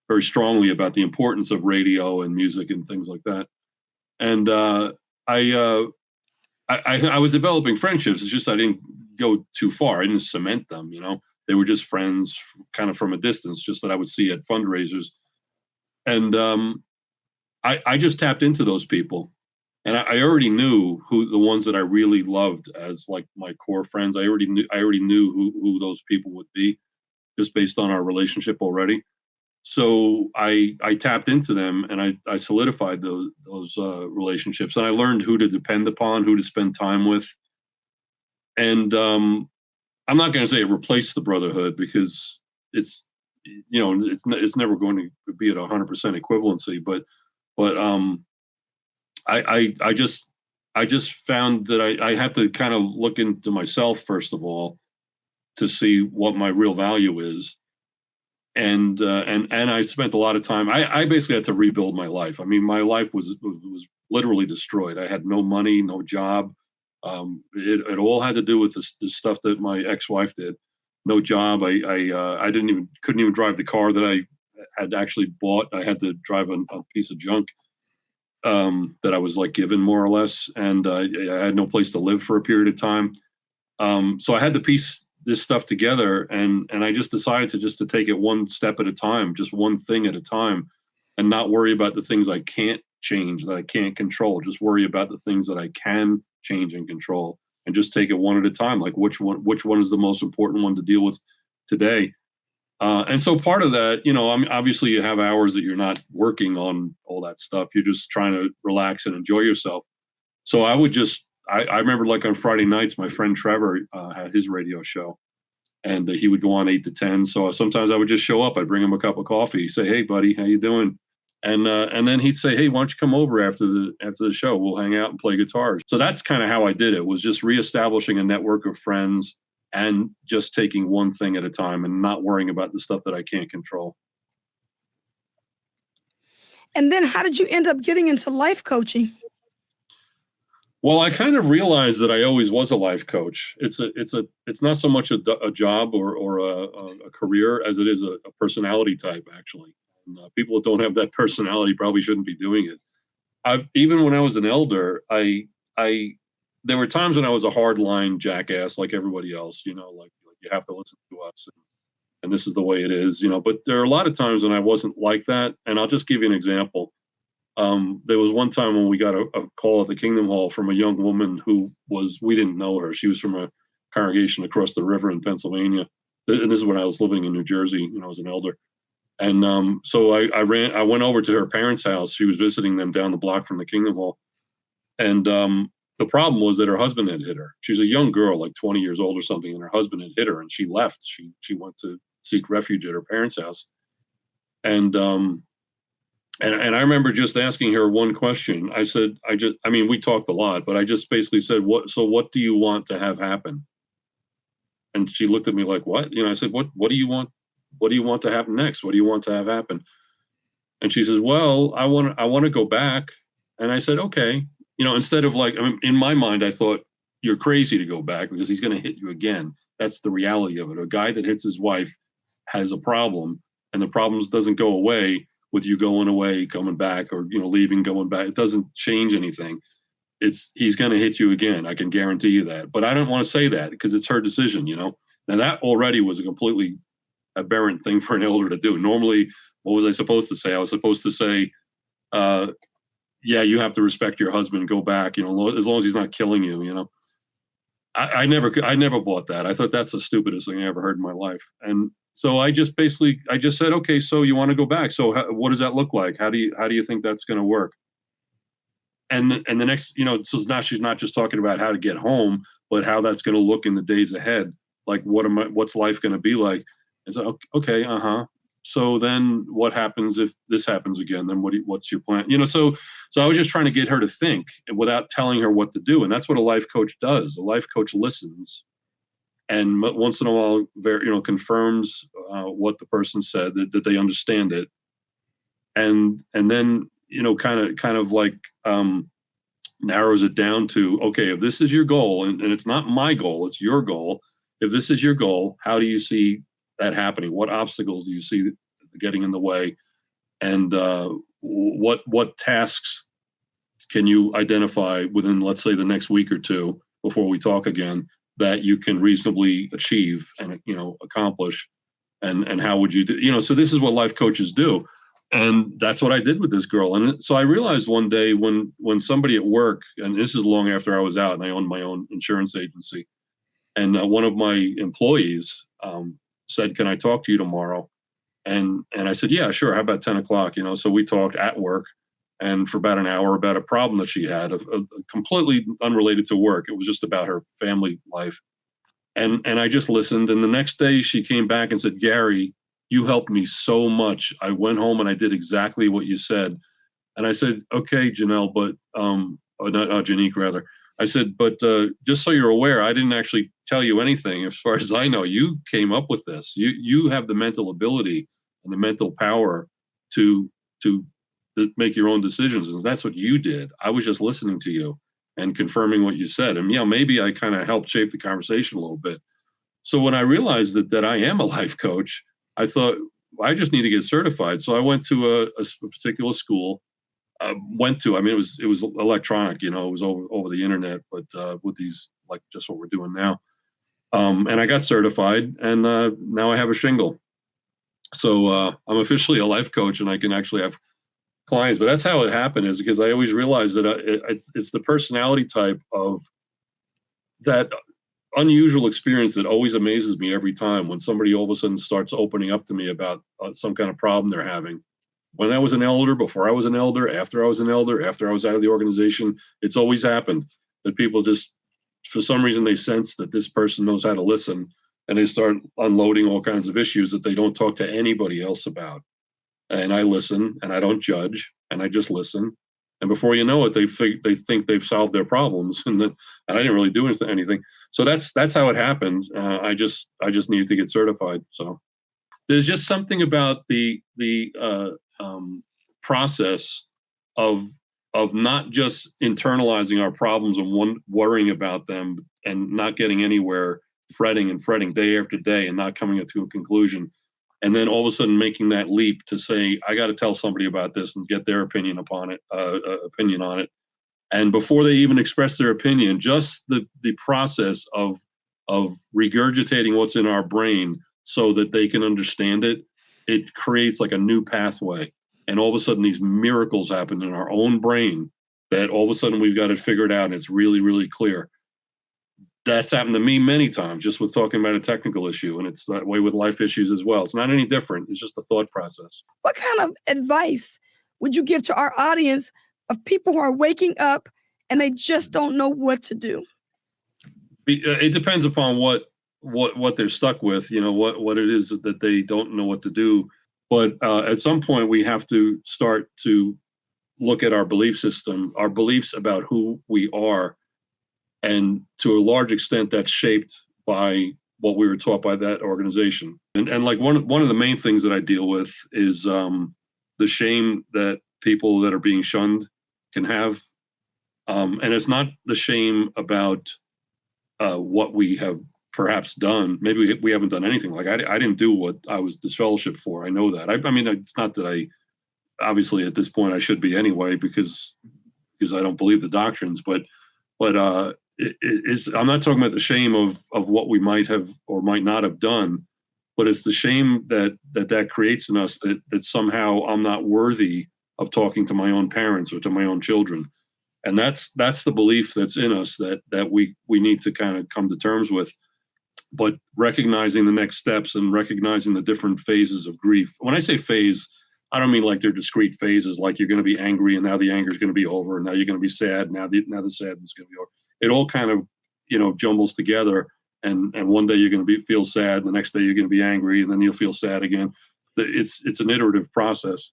very strongly about the importance of radio and music and things like that. And I was developing friendships. It's just I didn't go too far. I didn't cement them. They were just friends, kind of from a distance, just that I would see at fundraisers. And I just tapped into those people, and I already knew who the ones that I really loved as like my core friends. I already knew who those people would be, just based on our relationship already. So I tapped into them, and I solidified those relationships, and I learned who to depend upon, who to spend time with. And I'm not going to say it replaced the Brotherhood, because it's never going to be at 100% equivalency, but I just found that I have to kind of look into myself first of all to see what my real value is. And I spent a lot of time. I basically had to rebuild my life. I mean, my life was literally destroyed. I had no money, no job. It all had to do with the stuff that my ex-wife did. No job. I couldn't even drive the car that I had actually bought. I had to drive a piece of junk that I was like given, more or less. And I had no place to live for a period of time. So I had to piece this stuff together, and I just decided to take it one step at a time, just one thing at a time, and not worry about the things I can't change, that I can't control. Just worry about the things that I can change and control, and just take it one at a time. Like which one is the most important one to deal with today? And so part of that, I mean, obviously you have hours that you're not working on all that stuff. You're just trying to relax and enjoy yourself. So I would just, I remember, like, on Friday nights, my friend Trevor had his radio show, and he would go on 8 to 10. So sometimes I would just show up. I'd bring him a cup of coffee, say, "Hey, buddy, how you doing?" And then he'd say, "Hey, why don't you come over after the show? We'll hang out and play guitars." So that's kind of how I did it, was just reestablishing a network of friends and just taking one thing at a time and not worrying about the stuff that I can't control. And then how did you end up getting into life coaching? Well, I kind of realized that I always was a life coach. It's not so much a job or a career as it is a personality type, actually. And, people that don't have that personality probably shouldn't be doing it. Even when I was an elder, there were times when I was a hardline jackass, like everybody else. Like you have to listen to us, and this is the way it is. But there are a lot of times when I wasn't like that, and I'll just give you an example. There was one time when we got a call at the Kingdom Hall from a young woman we didn't know her. She was from a congregation across the river in Pennsylvania. And this is when I was living in New Jersey, as an elder. And so I went over to her parents' house. She was visiting them down the block from the Kingdom Hall. And the problem was that her husband had hit her. She's a young girl, like 20 years old or something, and her husband had hit her, and she left. She went to seek refuge at her parents' house. And I remember just asking her one question. I said, we talked a lot, but I just basically said, what do you want to have happen? And she looked at me like, what? I said, what do you want? What do you want to happen next? What do you want to have happen? And she says, well, I want to go back. And I said, okay. Instead of in my mind, I thought, you're crazy to go back because he's going to hit you again. That's the reality of it. A guy that hits his wife has a problem, and the problem doesn't go away with you going away, coming back, or leaving, going back. It doesn't change anything. He's going to hit you again. I can guarantee you that. But I don't want to say that because it's her decision. Now that already was a completely aberrant thing for an elder to do. Normally, what was I supposed to say? I was supposed to say, yeah, you have to respect your husband, go back, as long as he's not killing you, I never bought that. I thought that's the stupidest thing I ever heard in my life. And so I just said, okay, so you want to go back. So what does that look like? How do you think that's going to work? And the next, so now she's not just talking about how to get home, but how that's going to look in the days ahead. Like, what's life going to be like? And so, okay, so then what happens if this happens again? Then what's your plan? So I was just trying to get her to think without telling her what to do. And that's what a life coach does. A life coach listens, and once in a while, confirms what the person said, that they understand it. And then, kind of like narrows it down to, okay, if this is your goal, and it's not my goal, it's your goal. If this is your goal, how do you see that happening? What obstacles do you see getting in the way? And what tasks can you identify within, let's say, the next week or two before we talk again, that you can reasonably achieve and accomplish? And how would you do? So this is what life coaches do. And that's what I did with this girl. And so I realized one day when somebody at work, and this is long after I was out and I owned my own insurance agency, and one of my employees said, "Can I talk to you tomorrow?" And I said, "Yeah, sure. How about 10 o'clock?" So we talked at work, and for about an hour about a problem that she had, completely unrelated to work. It was just about her family life. And I just listened. And the next day she came back and said, "Gary, you helped me so much. I went home and I did exactly what you said." And I said, "Okay, Janelle, but not Janique, rather." I said, "But just so you're aware, I didn't actually tell you anything. As far as I know, you came up with this. You have the mental ability and the mental power to make your own decisions, and that's what you did. I was just listening to you and confirming what you said. And maybe I kind of helped shape the conversation a little bit." So when I realized that I am a life coach, I thought, I just need to get certified. So I went to a particular school. It was electronic, it was over the internet, but with these, like just what we're doing now. And I got certified, and now I have a shingle. So I'm officially a life coach, and I can actually have clients. But that's how it happened, is because I always realized that it's the personality type of that unusual experience that always amazes me every time, when somebody all of a sudden starts opening up to me about some kind of problem they're having. When I was an elder, before I was an elder, after I was an elder, after I was out of the organization, it's always happened that people just, for some reason, they sense that this person knows how to listen, and they start unloading all kinds of issues that they don't talk to anybody else about. And I listen, and I don't judge, and I just listen. And before you know it, they think they've solved their problems, and I didn't really do anything. So that's how it happened. I just needed to get certified. So there's just something about the process of not just internalizing our problems and worrying about them and not getting anywhere, fretting day after day and not coming to a conclusion. And then all of a sudden making that leap to say, I got to tell somebody about this and get their opinion on it. And before they even express their opinion, just the process of regurgitating what's in our brain so that they can understand it, it creates like a new pathway. And all of a sudden these miracles happen in our own brain that all of a sudden we've got it figured out, and it's really, really clear. That's happened to me many times, just with talking about a technical issue, and it's that way with life issues as well. It's not any different. It's just a thought process. What kind of advice would you give to our audience of people who are waking up and they just don't know what to do? It depends upon what they're stuck with, what it is that they don't know what to do. But at some point, we have to start to look at our belief system, our beliefs about who we are. And to a large extent, that's shaped by what we were taught by that organization. And like one of the main things that I deal with is the shame that people that are being shunned can have. And it's not the shame about what we have perhaps done. Maybe we haven't done anything. Like I didn't do what I was disfellowshipped for. I know that. I mean, it's not that obviously at this point I should be anyway, because I don't believe the doctrines, but I'm not talking about the shame of what we might have or might not have done, but it's the shame that creates in us that somehow I'm not worthy of talking to my own parents or to my own children. And that's the belief that's in us that we need to kind of come to terms with. But recognizing the next steps and recognizing the different phases of grief. When I say phase, I don't mean like they're discrete phases, like you're going to be angry and now the anger is going to be over, and now you're going to be sad, now the sadness is going to be over. It all kind of, jumbles together, and one day you're going to feel sad, the next day you're going to be angry, and then you'll feel sad again. It's an iterative process.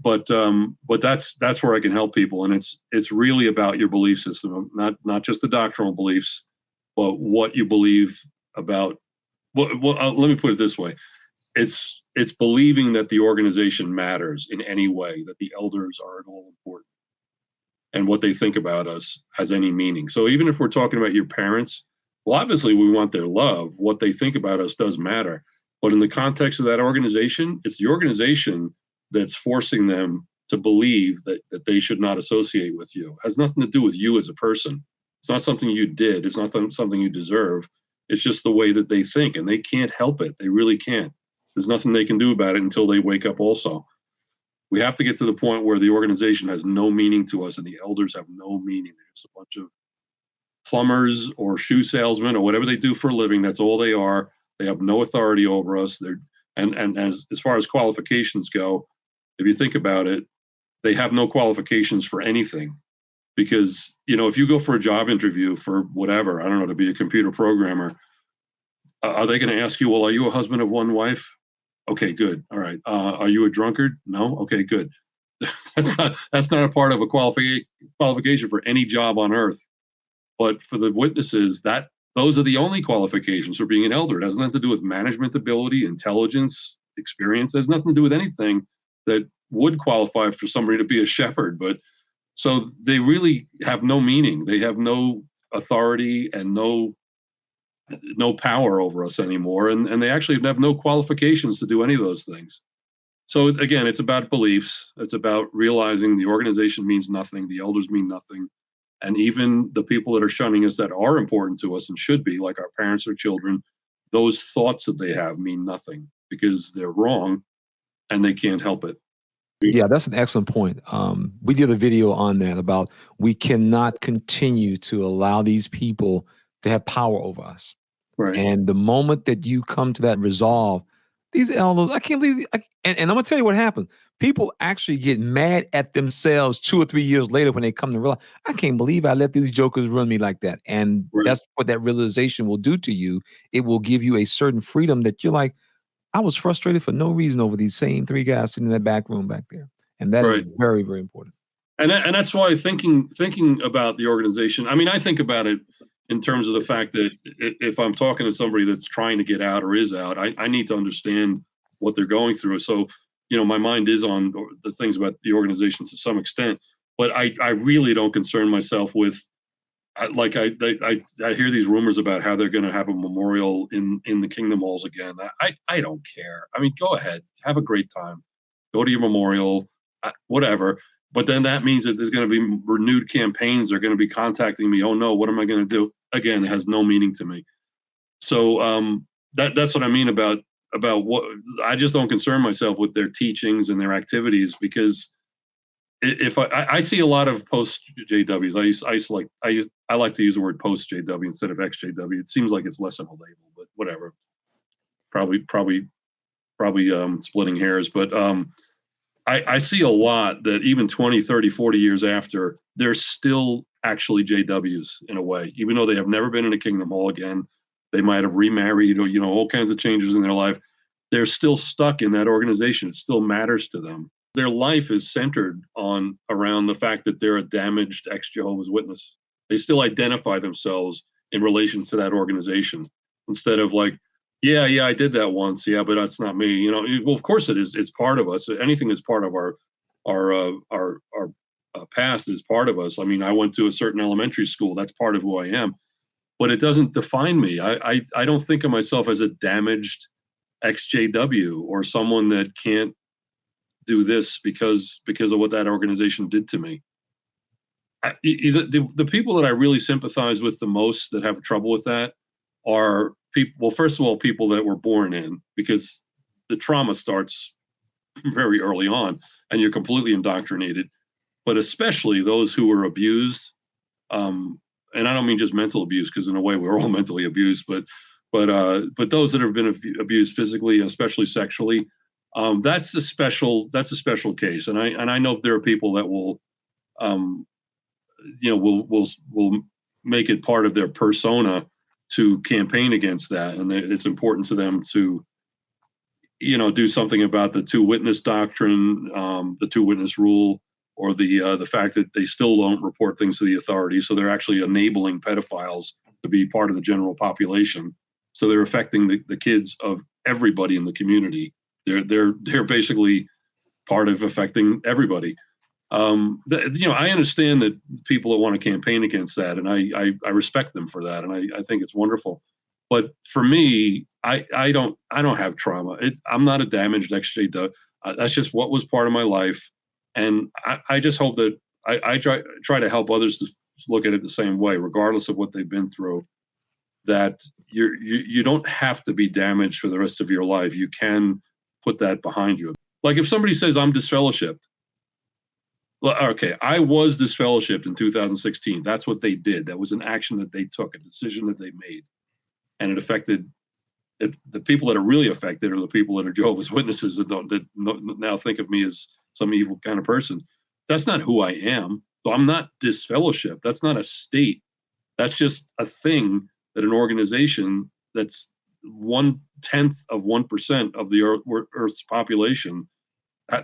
But that's where I can help people, and it's really about your belief system, not just the doctrinal beliefs, but what you believe about. Let me put it this way: it's believing that the organization matters in any way, that the elders are at all important, and what they think about us has any meaning. So even if we're talking about your parents, well, obviously we want their love. What they think about us does matter, but in the context of that organization, it's the organization that's forcing them to believe that they should not associate with you. It has nothing to do with you as a person. It's not something you did. It's not something you deserve. It's just the way that they think, and they can't help it. They really can't. There's nothing they can do about it until they wake up also. We have to get to the point where the organization has no meaning to us and the elders have no meaning. They're just a bunch of plumbers or shoe salesmen or whatever they do for a living. That's all they are. They have no authority over us. And as far as qualifications go, if you think about it, they have no qualifications for anything. Because, if you go for a job interview for whatever, I don't know, to be a computer programmer, are they going to ask you, well, are you a husband of one wife? Okay, good. All right. Are you a drunkard? No? Okay, good. That's not a part of a qualification for any job on earth. But for the witnesses, those are the only qualifications for being an elder. It has nothing to do with management ability, intelligence, experience. It has nothing to do with anything that would qualify for somebody to be a shepherd. But so they really have no meaning. They have no authority and no power over us anymore. And they actually have no qualifications to do any of those things. So again, it's about beliefs. It's about realizing the organization means nothing. The elders mean nothing. And even the people that are shunning us that are important to us and should be, like our parents or children, those thoughts that they have mean nothing because they're wrong and they can't help it. Yeah, that's an excellent point. We did a video on that about we cannot continue to allow these people to have power over us. Right. And the moment that you come to that resolve, these elders, I can't believe, and I'm going to tell you what happened. People actually get mad at themselves 2 or 3 years later when they come to realize, I can't believe I let these jokers run me like that. And that's what that realization will do to you. It will give you a certain freedom that you're like, I was frustrated for no reason over these same 3 guys sitting in that back room back there. And that is very, very important. And that's why thinking about the organization, I mean, I think about it in terms of the fact that if I'm talking to somebody that's trying to get out or is out, I need to understand what they're going through. So, my mind is on the things about the organization to some extent, but I really don't concern myself with, I hear these rumors about how they're going to have a memorial in the Kingdom Halls again. I don't care. I mean, go ahead, have a great time, go to your memorial, whatever. But then that means that there's going to be renewed campaigns. They're going to be contacting me. Oh no, what am I going to do? Again, it has no meaning to me. So that's what I mean about what I just don't concern myself with their teachings and their activities, because if I see a lot of post JWs, I like to use the word post JW instead of XJW. It seems like it's less of a label, but whatever. Probably splitting hairs, but I see a lot that even 20, 30, 40 years after, they're still actually JWs in a way, even though they have never been in a Kingdom Hall again. They might have remarried or, all kinds of changes in their life. They're still stuck in that organization. It still matters to them. Their life is centered around the fact that they're a damaged ex-Jehovah's Witness. They still identify themselves in relation to that organization instead of like, yeah, I did that once. Yeah, but that's not me. Well, of course it is. It's part of us. Anything that's part of our past is part of us. I mean, I went to a certain elementary school. That's part of who I am. But it doesn't define me. I don't think of myself as a damaged ex-JW or someone that can't do this because of what that organization did to me. The people that I really sympathize with the most that have trouble with that are people. Well, first of all, people that were born in, because the trauma starts very early on, and you're completely indoctrinated. But especially those who were abused, and I don't mean just mental abuse, because in a way we're all mentally abused, but those that have been abused physically, especially sexually, that's a special case. And I know there are people that will, will make it part of their persona to campaign against that, and it's important to them to, do something about the two witness doctrine, the two witness rule, or the fact that they still don't report things to the authorities. So they're actually enabling pedophiles to be part of the general population. So they're affecting the kids of everybody in the community. They're basically part of affecting everybody. I understand that people that want to campaign against that, and I respect them for that, and I think it's wonderful. But for me, I don't have trauma. I'm not a damaged Exjw. That's just what was part of my life. And I just hope that I try to help others to look at it the same way, regardless of what they've been through, that you don't have to be damaged for the rest of your life. You can put that behind you. Like if somebody says I'm disfellowshipped, well, okay, I was disfellowshipped in 2016. That's what they did. That was an action that they took, a decision that they made. And it affected the people that are really affected are the people that are Jehovah's Witnesses that now think of me as some evil kind of person. That's not who I am. So I'm not disfellowship. That's not a state. That's just a thing that an organization that's 1/10 of 1% of the Earth's population,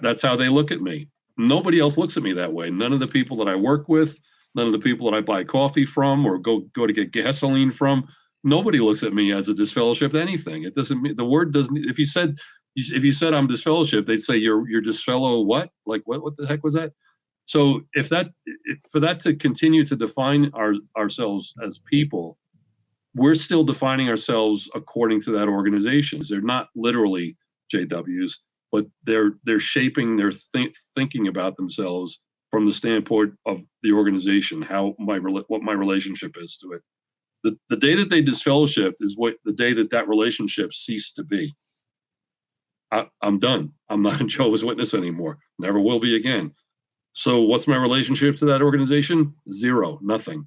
that's how they look at me. Nobody else looks at me that way. None of the people that I work with, none of the people that I buy coffee from or go to get gasoline from, nobody looks at me as a disfellowshipped anything. It doesn't mean the word doesn't. If you said I'm disfellowshipped, they'd say you're disfellow what? Like what the heck was that? So for that to continue to define ourselves as people, we're still defining ourselves according to that organization. They're not literally JWs, but they're shaping their thinking about themselves from the standpoint of the organization, what my relationship is to it. The day that they disfellowship is the day that relationship ceased to be. I'm done. I'm not a Jehovah's Witness anymore. Never will be again. So what's my relationship to that organization? Zero, nothing.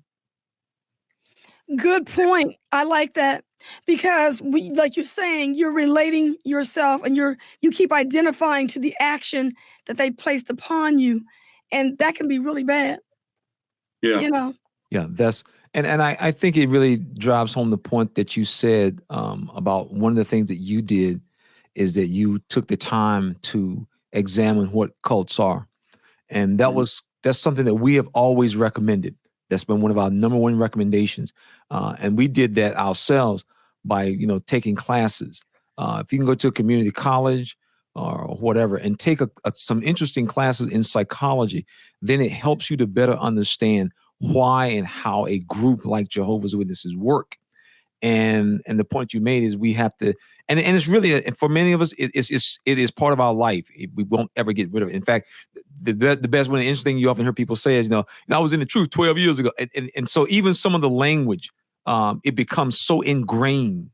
Good point. I like that, because like you're saying, you're relating yourself and you keep identifying to the action that they placed upon you. And that can be really bad. Yeah. Yeah, and I think it really drives home the point that you said about one of the things that you did is that you took the time to examine what cults are. And that's something that we have always recommended. That's been one of our number one recommendations. And we did that ourselves by, taking classes. If you can go to a community college or whatever and take some interesting classes in psychology, then it helps you to better understand why and how a group like Jehovah's Witnesses work. And the point you made is we have to, and it's really, for many of us, it is part of our life. We won't ever get rid of it. In fact, the best one, the interesting you often hear people say is, I was in the truth 12 years ago. And so even some of the language, it becomes so ingrained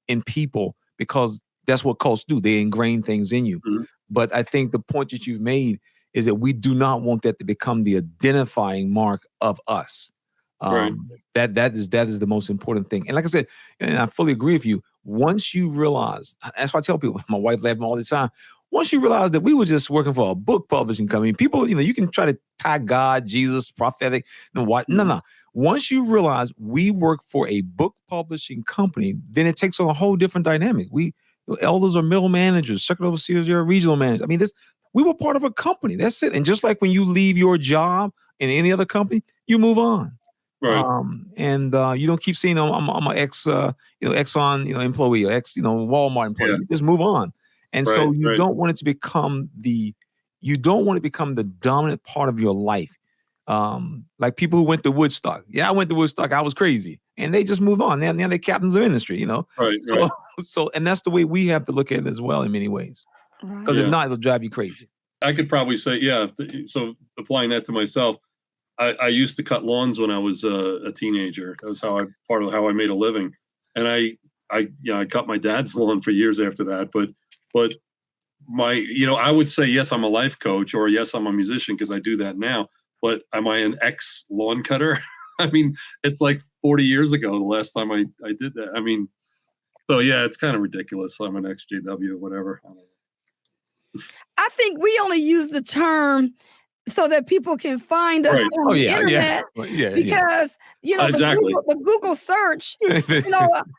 in people because that's what cults do. They ingrain things in you. Mm-hmm. But I think the point that you've made is that we do not want that to become the identifying mark of us. Right. That is the most important thing. And like I said, and I fully agree with you, once you realize, that's why I tell people, my wife laughs all the time, once you realize that we were just working for a book publishing company, people, you can try to tie God, Jesus, prophetic, and what? No. Once you realize we work for a book publishing company, then it takes on a whole different dynamic. Elders are middle managers, circuit overseers are regional managers. I mean, we were part of a company. That's it. And just like when you leave your job in any other company, you move on. Right. And you don't keep saying I'm an Exxon employee or Walmart employee. Yeah. You just move on. And Right, so you right. don't want it to become the dominant part of your life. Like people who went to Woodstock. Yeah, I went to Woodstock. I was crazy, and they just moved on. Now they're captains of industry. Right. So and that's the way we have to look at it as well in many ways. Because Yeah. if not, it'll drive you crazy. I could probably say, yeah. So applying that to myself, I used to cut lawns when I was a teenager. That was part of how I made a living. And I cut my dad's lawn for years after that. But I would say, yes, I'm a life coach, or yes, I'm a musician, because I do that now. But am I an ex lawn cutter? I mean, it's like 40 years ago, the last time I did that. I mean, so yeah, it's kind of ridiculous. I'm an XJW, whatever. I don't know. I think we only use the term so that people can find us Right. on the internet, because Exactly. the Google search,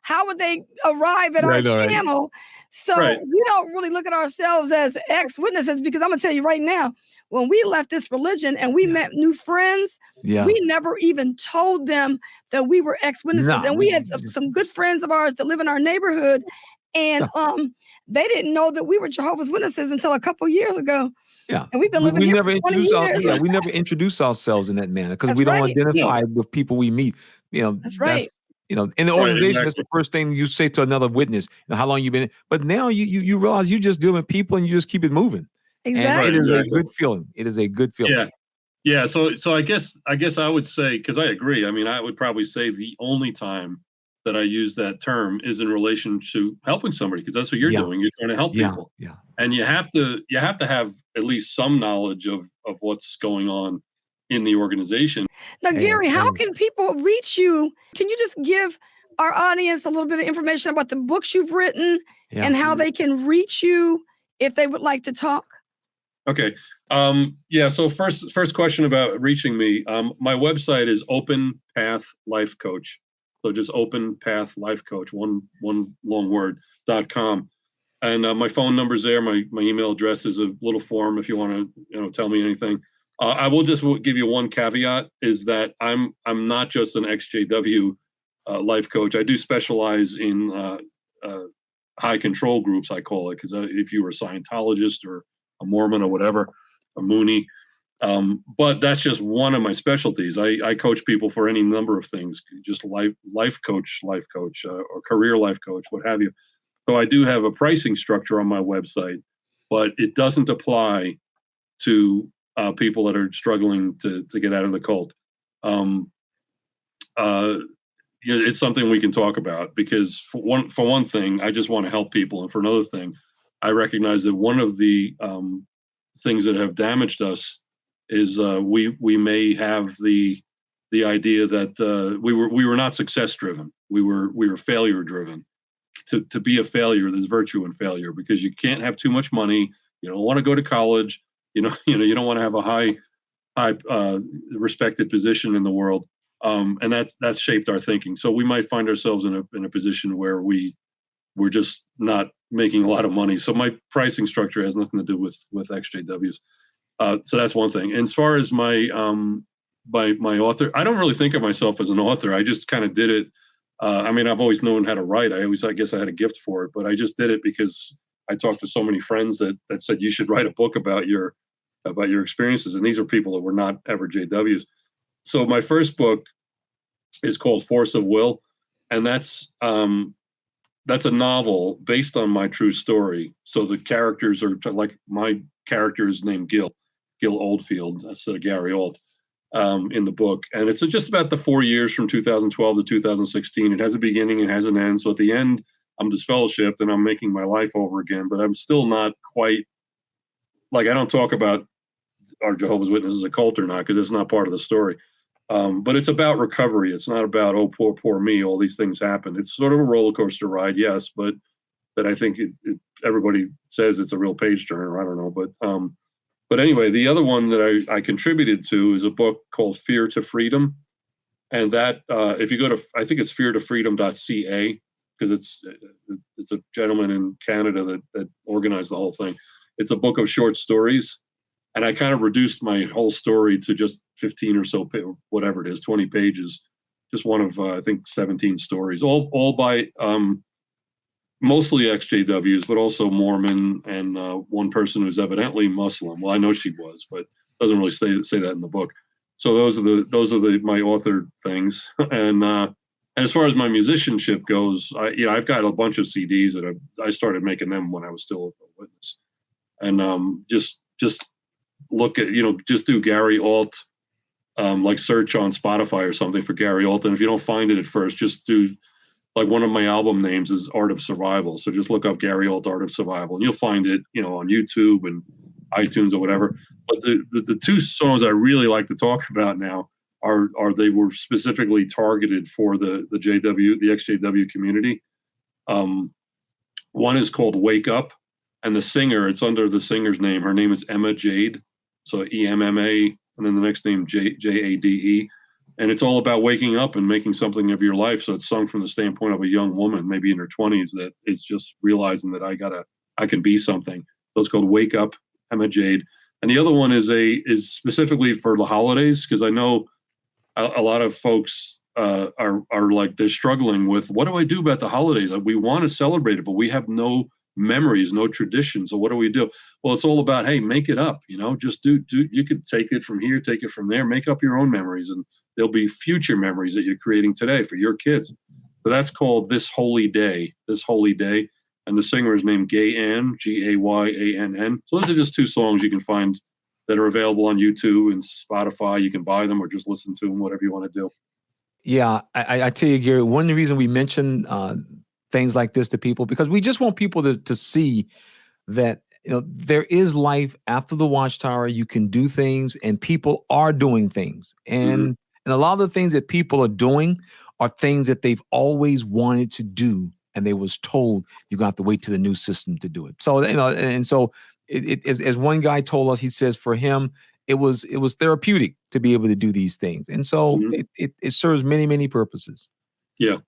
how would they arrive at our channel? So we don't really look at ourselves as ex-witnesses, because I'm gonna tell you right now, when we left this religion and we met new friends, we never even told them that we were ex-witnesses. And we had some good friends of ours that live in our neighborhood, and they didn't know that we were Jehovah's Witnesses until a couple years ago. Yeah, and we've been living here never for 20 years. we never introduce ourselves in that manner, because That's we don't right. identify with people we meet. That's right. In the organization, that's the first thing you say to another witness. How long you been? But now you realize you just dealing with people, and you just keep it moving. Exactly. And it is a good feeling. It is a good feeling. Yeah. So I guess I would say, because I agree. I mean, I would probably say the only time that I use that term is in relation to helping somebody, because that's what you're doing. You're trying to help people. Yeah. And you have to have at least some knowledge of what's going on in the organization. Now, Gary, how can people reach you? Can you just give our audience a little bit of information about the books you've written and how they can reach you if they would like to talk? Okay. So first question about reaching me. My website is Open Path Life Coach. So just Open Path Life Coach, one long word, .com. And my phone number's there. My email address is a little form if you want to tell me anything. I will just give you one caveat, is that I'm not just an XJW life coach. I do specialize in high control groups, I call it, because if you were a Scientologist or a Mormon or whatever, a Moonie. But that's just one of my specialties. I coach people for any number of things, just life coach, or career life coach, what have you. So I do have a pricing structure on my website, but it doesn't apply to people that are struggling to get out of the cult. It's something we can talk about, because for one thing, I just want to help people, and for another thing, I recognize that one of the things that have damaged us is we may have the idea that we were not success driven. We were failure driven. To be a failure, there's virtue in failure, because you can't have too much money. You don't want to go to college. You don't want to have a high respected position in the world. And that's shaped our thinking. So we might find ourselves in a position where we're just not making a lot of money. So my pricing structure has nothing to do with XJWs. So that's one thing. And as far as my author, I don't really think of myself as an author. I just kind of did it. I've always known how to write. I guess I had a gift for it, but I just did it because I talked to so many friends that said you should write a book about your experiences. And these are people that were not ever JWs. So my first book is called Force of Will. And that's a novel based on my true story. So the characters are like, my character is named Gil Oldfield, instead of Gary Alt, in the book. And it's just about the 4 years from 2012 to 2016. It has a beginning, it has an end. So at the end, I'm disfellowshipped and I'm making my life over again, but I'm still not quite, like, I don't talk about are Jehovah's Witnesses a cult or not, because it's not part of the story. But it's about recovery. It's not about, oh, poor me, all these things happen. It's sort of a roller coaster ride, yes, but I think everybody says it's a real page turner. I don't know. But anyway, the other one that I contributed to is a book called Fear to Freedom. And that, if you go to, I think it's feartofreedom.ca, because it's a gentleman in Canada that organized the whole thing. It's a book of short stories. And I kind of reduced my whole story to just 15 or so, whatever it is, 20 pages. Just one of, I think, 17 stories, all by mostly XJWs, but also Mormon, and one person who's evidently Muslim. Well, I know she was, but doesn't really say that in the book. So those are my author things. And as far as my musicianship goes, I've got a bunch of CDs that I started making them when I was still a witness, and just look at, just do Gary Alt, like search on Spotify or something for Gary Alt. And if you don't find it at first, just do like one of my album names is Art of Survival. So just look up Gary Alt Art of Survival and you'll find it, on YouTube and iTunes or whatever. But the two songs I really like to talk about now are they were specifically targeted for the XJW community. One is called Wake Up, and the singer, it's under the singer's name. Her name is Emma Jade. So EMMA, and then the next name Jade. And it's all about waking up and making something of your life. So it's sung from the standpoint of a young woman, maybe in her 20s, that is just realizing that I can be something. So it's called Wake Up, Emma Jade. And the other one is specifically for the holidays, because I know a lot of folks are like, they're struggling with, what do I do about the holidays? Like, we want to celebrate it, but we have no memories, no traditions. So what do we do? Well, it's all about, hey, make it up, just do, you could take it from here, take it from there, make up your own memories, and there'll be future memories that you're creating today for your kids. So that's called This Holy Day. And the singer is named Gayann, Gayann. So those are just two songs you can find that are available on YouTube and Spotify. You can buy them or just listen to them, whatever you want to do. Yeah, I tell you, Gary, one of the reasons we mention things like this to people, because we just want people to see that there is life after the watchtower. You can do things, and people are doing things, and a lot of the things that people are doing are things that they've always wanted to do, and they was told you got to wait to the new system to do it. So and so it as one guy told us, he says for him it was therapeutic to be able to do these things, and so it serves many purposes. Yeah.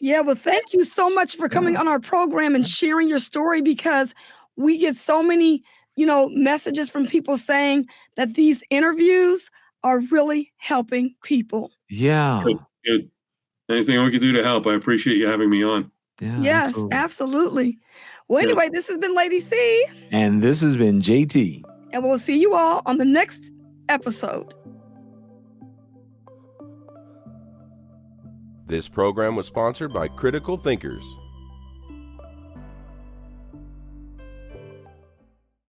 Yeah, well, thank you so much for coming on our program and sharing your story, because we get so many, messages from people saying that these interviews are really helping people. Yeah. Good. Anything we can do to help, I appreciate you having me on. Yeah. Yes, absolutely. Well, anyway, this has been Lady C. And this has been JT. And we'll see you all on the next episode. This program was sponsored by Critical Thinkers.